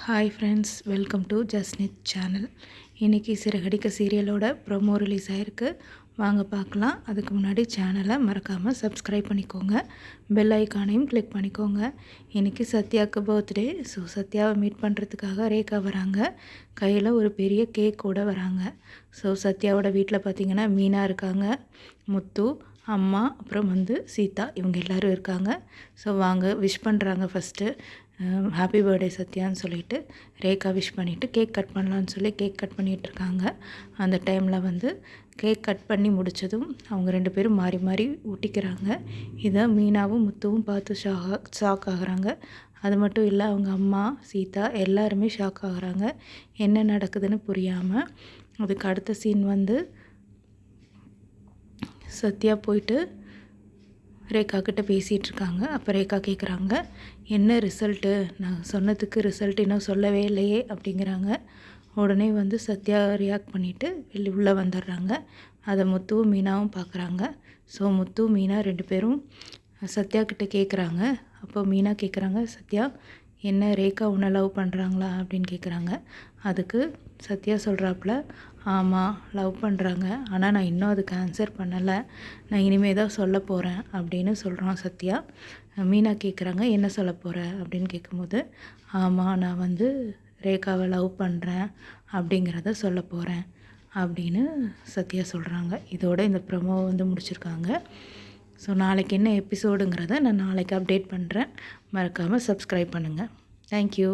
Hi friends, welcome to Jasnith channel. இன்றைக்கி சிறகடிக்க சீரியலோட promo release ஆகிருக்கு. வாங்க பார்க்கலாம். அதுக்கு முன்னாடி சேனலை மறக்காமல் சப்ஸ்கிரைப் பண்ணிக்கோங்க, பெல் ஐக்கானையும் கிளிக் பண்ணிக்கோங்க. இன்றைக்கி சத்யாவுக்கு பர்த்டே. ஸோ சத்யாவை மீட் பண்ணுறதுக்காக ரேகா வராங்க. கையில் ஒரு பெரிய கேக்கோடு வராங்க. ஸோ சத்யாவோட வீட்டில் பார்த்திங்கன்னா மீனா இருக்காங்க, முத்து, அம்மா, அப்புறம் சீதா, இவங்க எல்லோரும் இருக்காங்க. ஸோ வாங்க விஷ் பண்ணுறாங்க. ஃபஸ்ட்டு ஹாப்பி பர்த்டே சத்யான்னு சொல்லிவிட்டு ரேகா விஷ் பண்ணிவிட்டு கேக் கட் பண்ணலான்னு சொல்லி கேக் கட் பண்ணிகிட்ருக்காங்க. அந்த டைமில் கேக் கட் பண்ணி முடித்ததும் அவங்க 2 பேரும் மாறி மாறி ஊட்டிக்கிறாங்க. இதை மீனாவும் முத்துவும் பார்த்து ஷாக் ஆகுறாங்க. அது மட்டும் இல்லை, அவங்க அம்மா, சீதா எல்லாருமே ஷாக் ஆகுறாங்க. என்ன நடக்குதுன்னு புரியாமல். அதுக்கு அடுத்த சீன் சத்யா போயிட்டு ரேகா கிட்ட பேசிகிட்டு இருக்காங்க. அப்போ ரேகா கேட்குறாங்க, என்ன ரிசல்ட்டு, நான் சொன்னதுக்கு ரிசல்ட் இன்னும் சொல்லவே இல்லையே அப்படிங்கிறாங்க. உடனே சத்யா ரியாக்ட் பண்ணிவிட்டு உள்ளே வந்துடுறாங்க. அதை முத்துவும் மீனாவும் பார்க்குறாங்க. ஸோ முத்து, மீனா 2 பேரும் சத்யா கிட்ட கேட்குறாங்க. அப்போ மீனா கேட்குறாங்க, சத்யா என்ன ரேகா உன்னை லவ் பண்ணுறாங்களா அப்படின்னு கேட்குறாங்க. அதுக்கு சத்யா சொல்கிறாப்புல, ஆமாம் லவ் பண்ணுறாங்க, ஆனால் நான் இன்னும் அதுக்கு ஆன்சர் பண்ணலை, நான் இனிமேல் தான் சொல்ல போகிறேன் அப்படின்னு சொல்கிறான் சத்யா. மீனா கேட்குறாங்க, என்ன சொல்ல போகிற அப்படின்னு கேட்கும்போது, ஆமாம் நான் ரேகாவை லவ் பண்ணுறேன் அப்படிங்கிறத சொல்ல போகிறேன் அப்படின்னு சத்யா சொல்கிறாங்க. இதோட இந்த ப்ரோமோவை முடிச்சிருக்காங்க. ஸோ நாளைக்கு என்ன எபிசோடுங்கிறத நான் நாளைக்கு அப்டேட் பண்ணுறேன். மறக்காமல் சப்ஸ்கிரைப் பண்ணுங்கள். தேங்க்யூ.